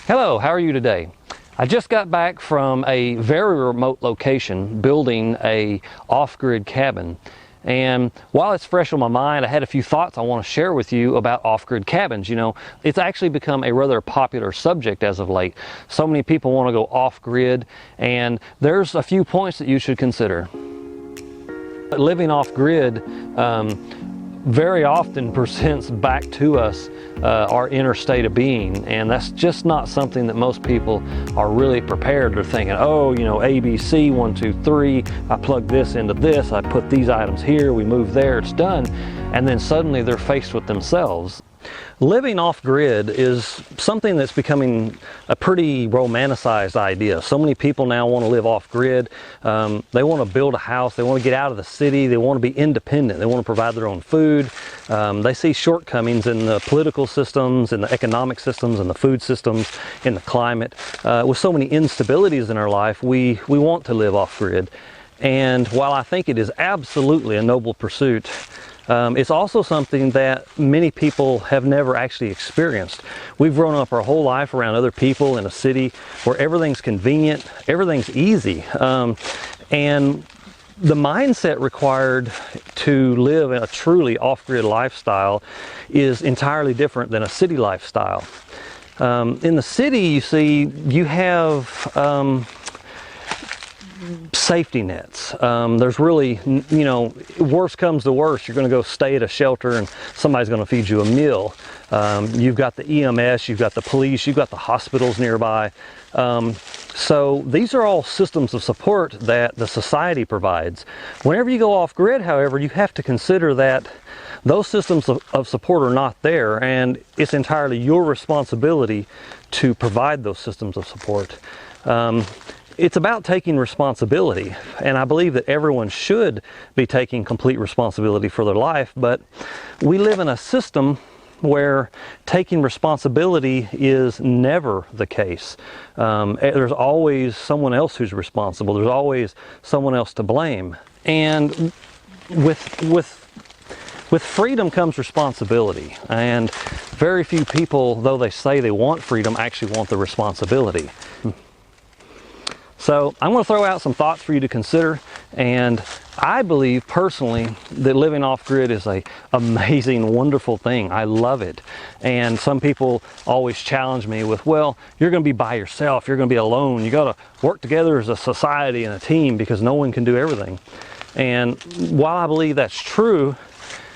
Hello, how are you today? I just got back from a very remote location building a off-grid cabin. And while it's fresh on my mind, I had a few thoughts I want to share with you about off-grid cabins. You know, it's actually become a rather popular subject as of late. So many people want to go off-grid, and there's a few points that you should consider. Living off-grid very often presents back to us our inner state of being, and that's just not something that most people are really prepared. They're thinking, oh, you know, ABC, 1, 2, 3, I plug this into this, I put these items here, we move there, it's done. And then suddenly they're faced with themselves. Living off-grid is something that's becoming a pretty romanticized idea. So many people now want to live off-grid. They want to build a house, they want to get out of the city, they want to be independent, they want to provide their own food. They see shortcomings in the political systems, in the economic systems, in the food systems, in the climate. With so many instabilities in our life, we want to live off-grid. And while I think it is absolutely a noble pursuit, it's also something that many people have never actually experienced. We've grown up our whole life around other people in a city where everything's convenient, everything's easy. And the mindset required to live in a truly off-grid lifestyle is entirely different than a city lifestyle. In the city, you see, you have safety nets. There's really, you know, worst comes to worst, you're going to go stay at a shelter and somebody's going to feed you a meal. You've got the EMS, you've got the police, you've got the hospitals nearby. So these are all systems of support that the society provides. Whenever you go off-grid, however, you have to consider that those systems of support are not there, and it's entirely your responsibility to provide those systems of support. It's about taking responsibility, and I believe that everyone should be taking complete responsibility for their life, but we live in a system where taking responsibility is never the case. There's always someone else who's responsible. There's always someone else to blame. And with freedom comes responsibility, and very few people, though they say they want freedom, actually want the responsibility. So I'm going to throw out some thoughts for you to consider, and I believe personally that living off-grid is an amazing, wonderful thing. I love it. And some people always challenge me with, well, you're going to be by yourself, you're going to be alone, you got to work together as a society and a team because no one can do everything. And while I believe that's true,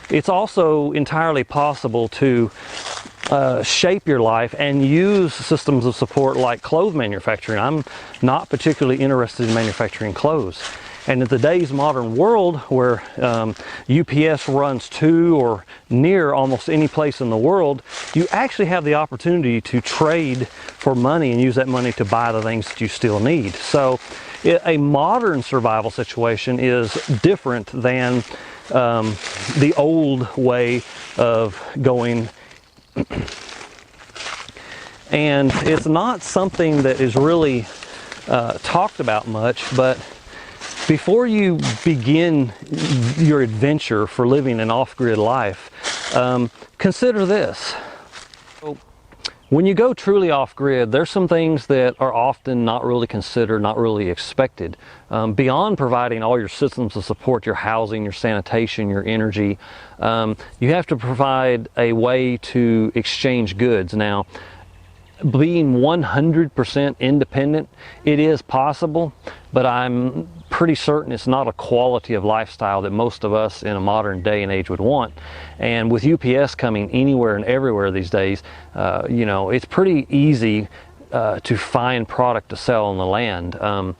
it's also entirely possible to shape your life and use systems of support like clothes manufacturing. I'm not particularly interested in manufacturing clothes. And in today's modern world where UPS runs to or near almost any place in the world, you actually have the opportunity to trade for money and use that money to buy the things that you still need. So a modern survival situation is different than the old way of going. And it's not something that is really talked about much, but before you begin your adventure for living an off-grid life, consider this. When you go truly off-grid, there's some things that are often not really considered, not really expected. Beyond providing all your systems of support, your housing, your sanitation, your energy, you have to provide a way to exchange goods. Now, being 100% independent, it is possible, but I'm pretty certain it's not a quality of lifestyle that most of us in a modern day and age would want. And with UPS coming anywhere and everywhere these days, you know, it's pretty easy to find product to sell on the land.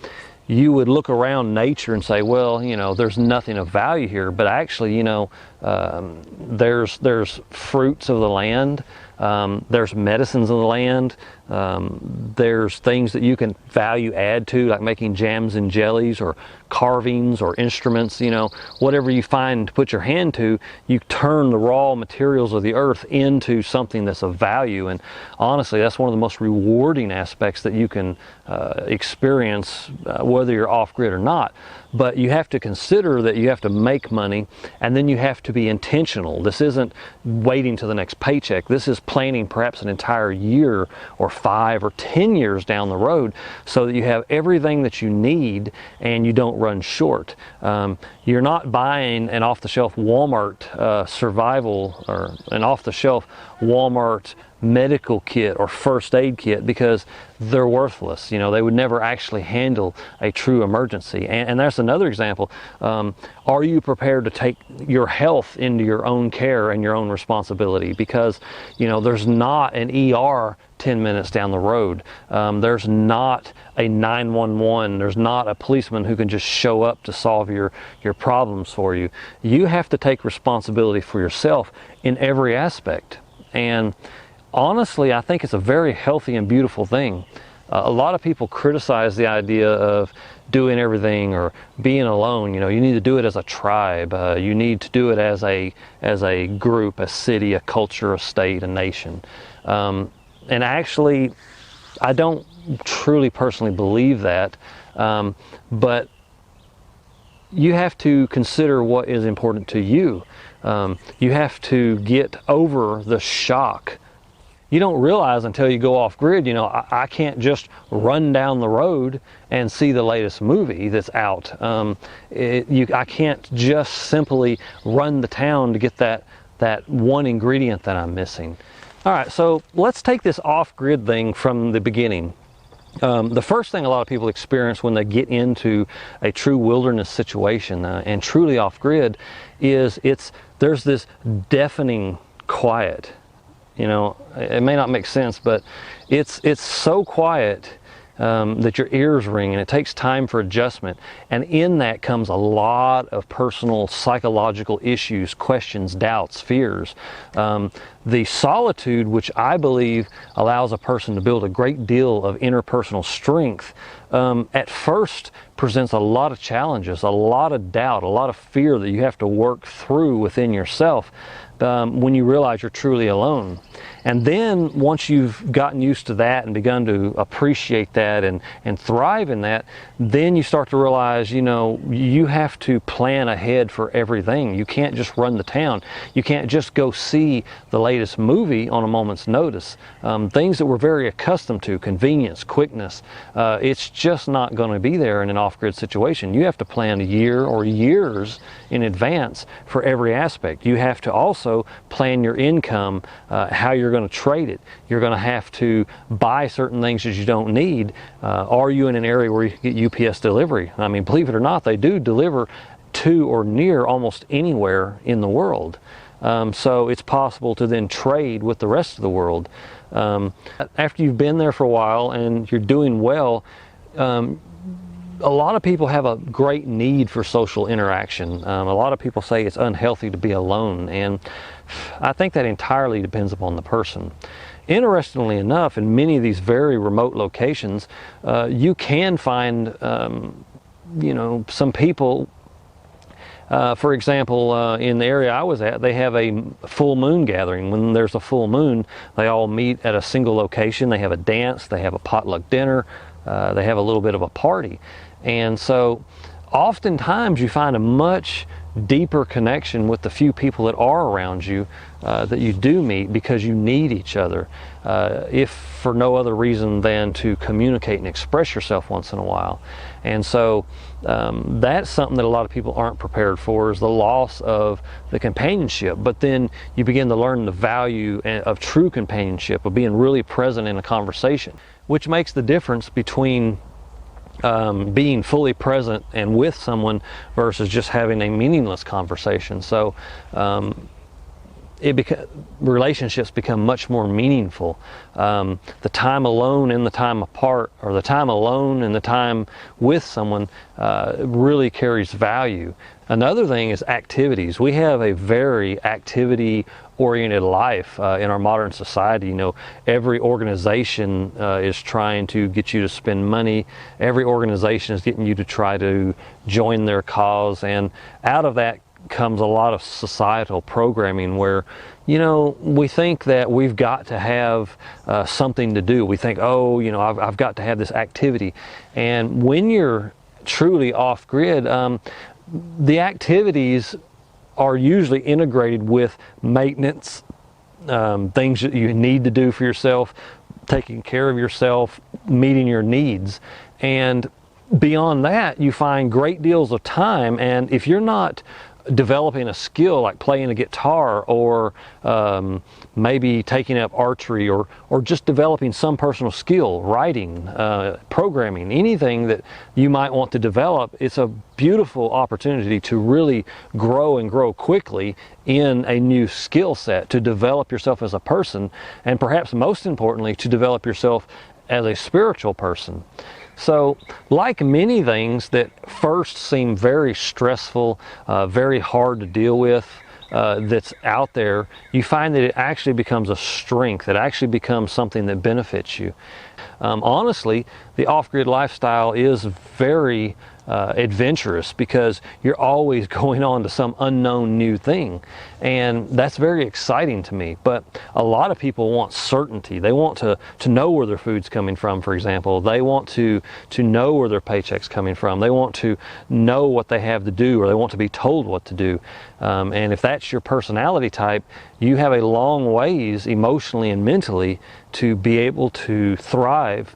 You would look around nature and say, well, you know, there's nothing of value here, but actually, you know, there's fruits of the land, there's medicines of the land, there's things that you can value add to, like making jams and jellies or carvings or instruments. You know, whatever you find to put your hand to, you turn the raw materials of the earth into something that's of value. And honestly, that's one of the most rewarding aspects that you can experience, whether you're off-grid or not. But you have to consider that you have to make money, and then you have to be intentional. This isn't waiting to the next paycheck. This is planning perhaps an entire year or 5 or 10 years down the road, so that you have everything that you need and you don't run short. You're not buying an off-the-shelf Walmart survival or an off-the-shelf Walmart medical kit or first aid kit because they're worthless. You know, they would never actually handle a true emergency. And that's another example. Are you prepared to take your health into your own care and your own responsibility? Because, you know, there's not an ER 10 minutes down the road. There's not a 911. There's not a policeman who can just show up to solve your problems for you. You have to take responsibility for yourself in every aspect. And honestly, I think it's a very healthy and beautiful thing. A lot of people criticize the idea of doing everything or being alone. You know, you need to do it as a tribe. You need to do it as a group, a city, a culture, a state, a nation. And actually, I don't truly personally believe that. But you have to consider what is important to you. You have to get over the shock. You don't realize until you go off grid, you know, I can't just run down the road and see the latest movie that's out. I can't just simply run to town to get that one ingredient that I'm missing. All right, so let's take this off-grid thing from the beginning. The first thing a lot of people experience when they get into a true wilderness situation and truly off-grid is there's this deafening quiet. You know, it may not make sense, but it's so quiet that your ears ring, and it takes time for adjustment. And in that comes a lot of personal psychological issues, questions, doubts, fears. The solitude, which I believe allows a person to build a great deal of interpersonal strength, at first presents a lot of challenges, a lot of doubt, a lot of fear that you have to work through within yourself when you realize you're truly alone. And then once you've gotten used to that and begun to appreciate that and thrive in that, then you start to realize, you know, you have to plan ahead for everything. You can't just run the town. You can't just go see the latest movie on a moment's notice. Things that we're very accustomed to, convenience, quickness, it's just not going to be there in an off-grid situation. You have to plan a year or years in advance for every aspect. You have to also plan your income, how you're going to trade it. You're going to have to buy certain things that you don't need. Are you in an area where you can get UPS delivery? I mean, believe it or not, they do deliver to or near almost anywhere in the world. So it's possible to then trade with the rest of the world. After you've been there for a while and you're doing well, a lot of people have a great need for social interaction. A lot of people say it's unhealthy to be alone, and I think that entirely depends upon the person. Interestingly enough, in many of these very remote locations, you can find, you know, some people. For example, in the area I was at, they have a full moon gathering. When there's a full moon, they all meet at a single location. They have a dance, they have a potluck dinner, they have a little bit of a party. And so oftentimes you find a much deeper connection with the few people that are around you that you do meet, because you need each other, if for no other reason than to communicate and express yourself once in a while. And so that's something that a lot of people aren't prepared for, is the loss of the companionship. But then you begin to learn the value of true companionship, of being really present in a conversation, which makes the difference between being fully present and with someone versus just having a meaningless conversation. So relationships become much more meaningful. The time alone and the time apart, or the time alone and the time with someone, really carries value. Another thing is activities. We have a very activity-oriented life in our modern society. You know, every organization is trying to get you to spend money. Every organization is getting you to try to join their cause, and out of that comes a lot of societal programming where, you know, we think that we've got to have something to do. We think, oh, you know, I've got to have this activity. And when you're truly off-grid, the activities are usually integrated with maintenance things that you need to do for yourself, taking care of yourself, meeting your needs. And beyond that, you find great deals of time. And if you're not developing a skill like playing a guitar, or maybe taking up archery, or just developing some personal skill, writing, programming, anything that you might want to develop, it's a beautiful opportunity to really grow and grow quickly in a new skill set, to develop yourself as a person, and perhaps most importantly, to develop yourself as a spiritual person. So, like many things that first seem very stressful, very hard to deal with, that's out there, you find that it actually becomes a strength. It actually becomes something that benefits you. Honestly, the off-grid lifestyle is very adventurous, because you're always going on to some unknown new thing, and that's very exciting to me. But a lot of people want certainty. They want to know where their food's coming from, for example. They want to know where their paycheck's coming from. They want to know what they have to do, or they want to be told what to do. And if that's your personality type, you have a long ways emotionally and mentally to be able to thrive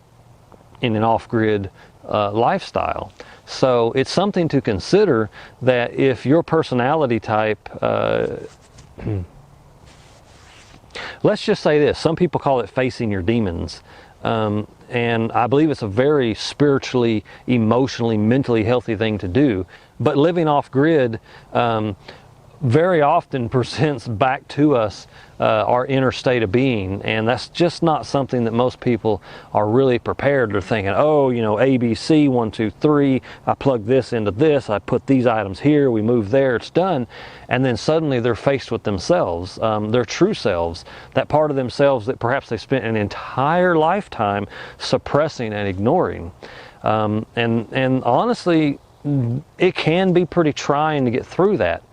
in an off-grid lifestyle. So it's something to consider, that if your personality type, let's just say this, some people call it facing your demons. And I believe it's a very spiritually, emotionally, mentally healthy thing to do. But living off-grid very often presents back to us our inner state of being, and that's just not something that most people are really prepared. They're thinking, oh, you know, ABC, 1, 2, 3, I plug this into this, I put these items here, we move there, it's done. And then suddenly they're faced with themselves, their true selves, that part of themselves that perhaps they spent an entire lifetime suppressing and ignoring. And honestly, it can be pretty trying to get through that.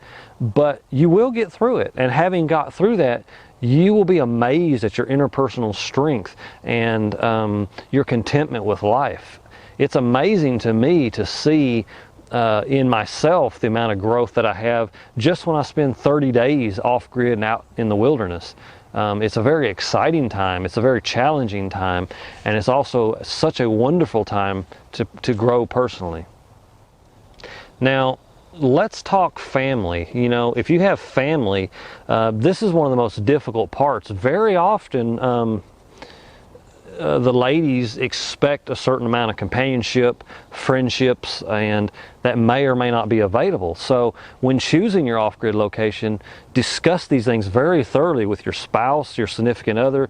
But you will get through it, and having got through that, you will be amazed at your interpersonal strength and your contentment with life. It's amazing to me to see in myself the amount of growth that I have just when I spend 30 days off-grid and out in the wilderness. It's a very exciting time, it's a very challenging time, and it's also such a wonderful time to grow personally. Now, let's talk family. You know, if you have family, this is one of the most difficult parts. Very often, the ladies expect a certain amount of companionship, friendships, and that may or may not be available. So when choosing your off-grid location, discuss these things very thoroughly with your spouse, your significant other,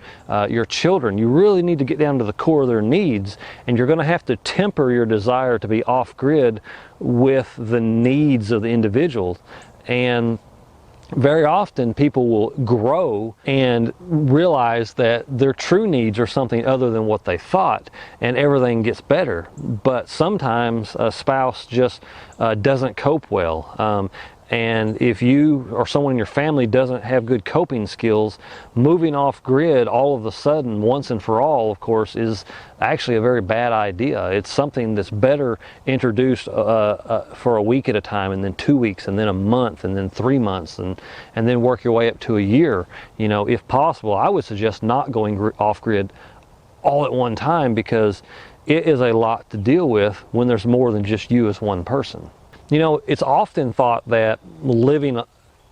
your children. You really need to get down to the core of their needs, and you're going to have to temper your desire to be off-grid with the needs of the individual. And very often people will grow and realize that their true needs are something other than what they thought, and everything gets better. But sometimes a spouse just doesn't cope well. And if you or someone in your family doesn't have good coping skills, moving off grid all of a sudden, once and for all, of course, is actually a very bad idea. It's something that's better introduced for a week at a time, and then 2 weeks, and then a month, and then 3 months, and then work your way up to a year. You know, if possible, I would suggest not going off grid all at one time, because it is a lot to deal with when there's more than just you as one person. You know, it's often thought that living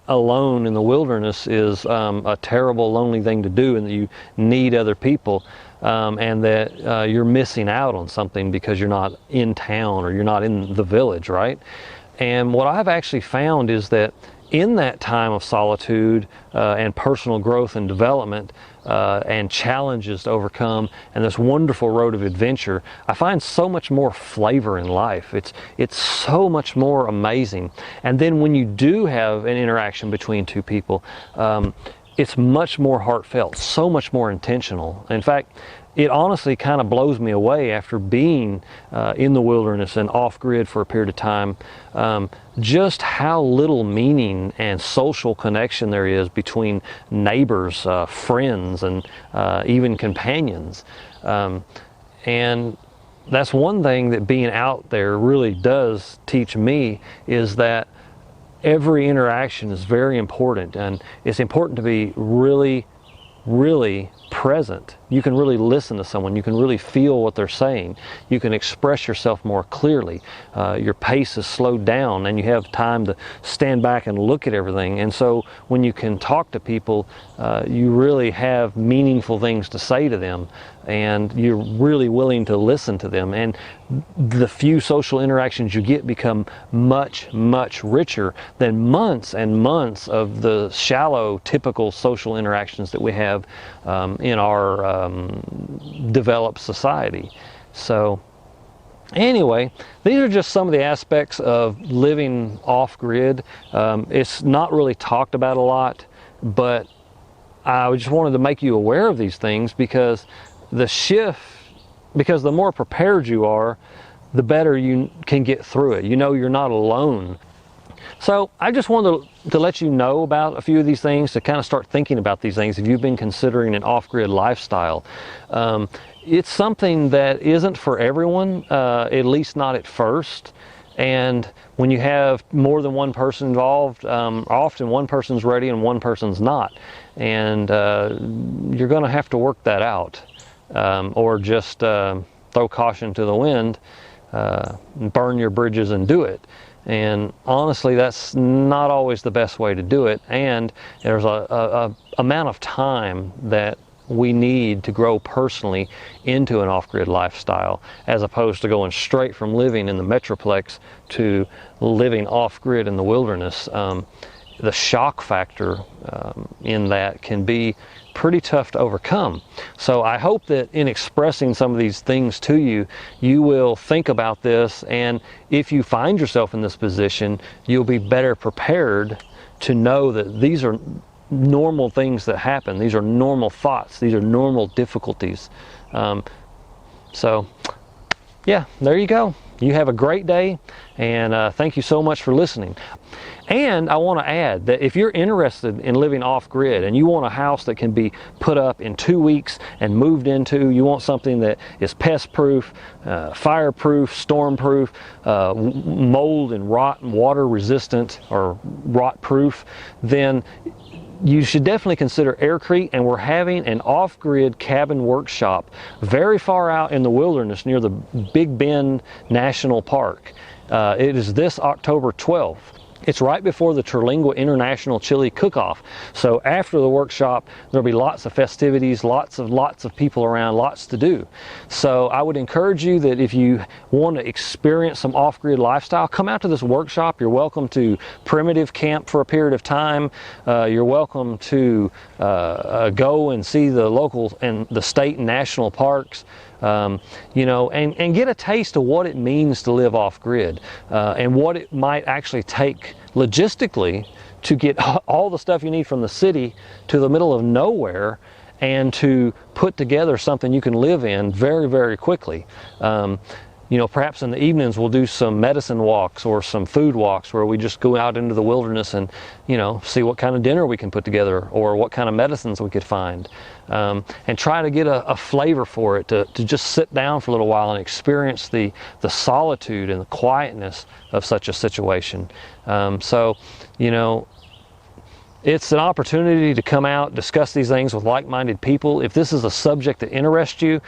alone in the wilderness is a terrible, lonely thing to do, and that you need other people, and that you're missing out on something because you're not in town or you're not in the village, right? And what I've actually found is that in that time of solitude and personal growth and development and challenges to overcome, and this wonderful road of adventure, I find so much more flavor in life. It's so much more amazing. And then when you do have an interaction between two people, it's much more heartfelt, so much more intentional. In fact, it honestly kind of blows me away after being in the wilderness and off-grid for a period of time, just how little meaning and social connection there is between neighbors, friends, and even companions. And that's one thing that being out there really does teach me, is that every interaction is very important, and it's important to be really really present. You can really listen to someone. You can really feel what they're saying. You can express yourself more clearly. Your pace is slowed down and you have time to stand back and look at everything. And so when you can talk to people, you really have meaningful things to say to them, and you're really willing to listen to them. And the few social interactions you get become much, much richer than months and months of the shallow, typical social interactions that we have in our developed society. So anyway, these are just some of the aspects of living off-grid. It's not really talked about a lot, but I just wanted to make you aware of these things, because because the more prepared you are, the better you can get through it. You know you're not alone. So I just wanted to let you know about a few of these things, to kind of start thinking about these things if you've been considering an off-grid lifestyle. It's something that isn't for everyone, at least not at first. And when you have more than one person involved, often one person's ready and one person's not. And you're going to have to work that out, or just throw caution to the wind, burn your bridges and do it. And honestly, that's not always the best way to do it. And there's a amount of time that we need to grow personally into an off-grid lifestyle, as opposed to going straight from living in the metroplex to living off-grid in the wilderness. The shock factor in that can be pretty tough to overcome. So I hope that in expressing some of these things to you, you will think about this, and if you find yourself in this position, you'll be better prepared to know that these are normal things that happen. These are normal thoughts. These are normal difficulties. So yeah, there you go. You have a great day, and thank you so much for listening. And I want to add that if you're interested in living off-grid and you want a house that can be put up in 2 weeks and moved into, you want something that is pest-proof, fire-proof, storm-proof, mold and rot and water-resistant or rot-proof, then you should definitely consider Aircrete, and we're having an off-grid cabin workshop very far out in the wilderness near the Big Bend National Park. It is this October 12th. It's right before the Terlingua International Chili Cook-Off. So after the workshop, there'll be lots of festivities, lots of people around, lots to do. So I would encourage you that if you want to experience some off-grid lifestyle, come out to this workshop. You're welcome to primitive camp for a period of time. You're welcome to go and see the local and the state and national parks. You know, and get a taste of what it means to live off-grid, and what it might actually take logistically to get all the stuff you need from the city to the middle of nowhere, and to put together something you can live in very, very quickly. You know, perhaps in the evenings we'll do some medicine walks or some food walks where we just go out into the wilderness and, you know, see what kind of dinner we can put together or what kind of medicines we could find, and try to get a flavor for it, to just sit down for a little while and experience the solitude and the quietness of such a situation. So, you know, it's an opportunity to come out, discuss these things with like-minded people. If this is a subject that interests you,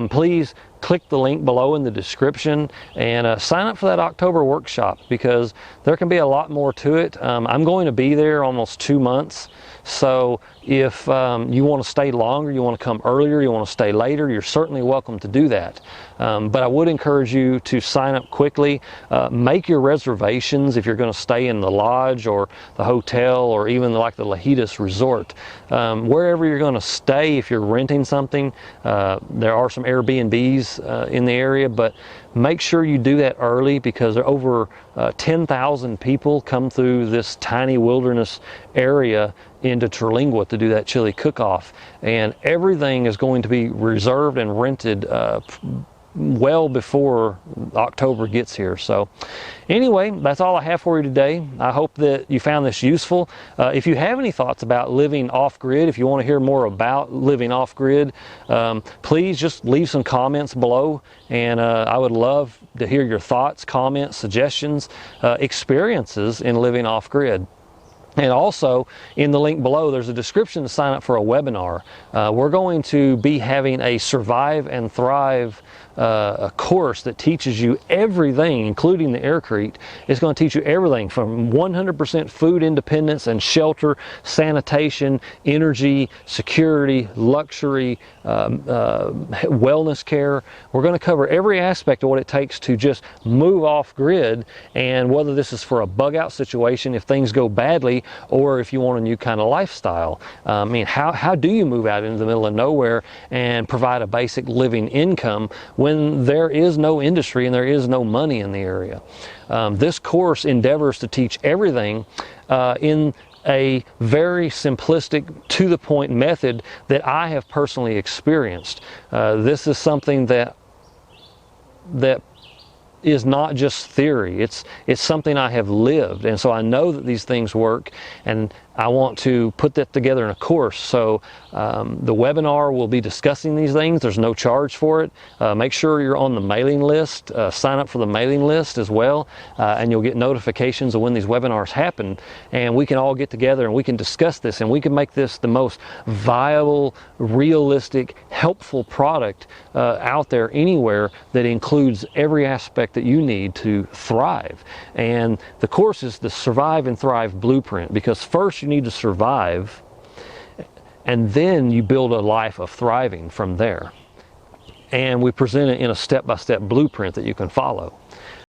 please click the link below in the description and sign up for that October workshop, because there can be a lot more to it. I'm going to be there almost 2 months. So if you want to stay longer, you want to come earlier, you want to stay later, you're certainly welcome to do that. But I would encourage you to sign up quickly. Make your reservations if you're going to stay in the lodge or the hotel or even like the Lajitas Resort. Wherever you're going to stay, if you're renting something, there are some Airbnbs in the area, but make sure you do that early, because over 10,000 people come through this tiny wilderness area into Terlingua to do that chili cook-off, and everything is going to be reserved and rented well before October gets here. So anyway, that's all I have for you today. I hope that you found this useful. If you have any thoughts about living off-grid, if you want to hear more about living off-grid, please just leave some comments below, and I would love to hear your thoughts, comments, suggestions, experiences in living off-grid. And also, in the link below, there's a description to sign up for a webinar. We're going to be having a Survive and Thrive a course that teaches you everything, including the aircrete. It's going to teach you everything from 100% food independence and shelter, sanitation, energy, security, luxury, wellness care. We're going to cover every aspect of what it takes to just move off grid, and whether this is for a bug out situation if things go badly, or if you want a new kind of lifestyle. I mean, how do you move out into the middle of nowhere and provide a basic living income when there is no industry and there is no money in the area? This course endeavors to teach everything in a very simplistic, to the point method that I have personally experienced. This is something that is not just theory. It's something I have lived, and so I know that these things work, and I want to put that together in a course. So the webinar will be discussing these things. There's no charge for it. Make sure you're on the mailing list. Sign up for the mailing list as well, and you'll get notifications of when these webinars happen, and we can all get together and we can discuss this, and we can make this the most viable, realistic, helpful product out there anywhere that includes every aspect that you need to thrive. And the course is the Survive and Thrive Blueprint, because first you need to survive, and then you build a life of thriving from there. And we present it in a step-by-step blueprint that you can follow.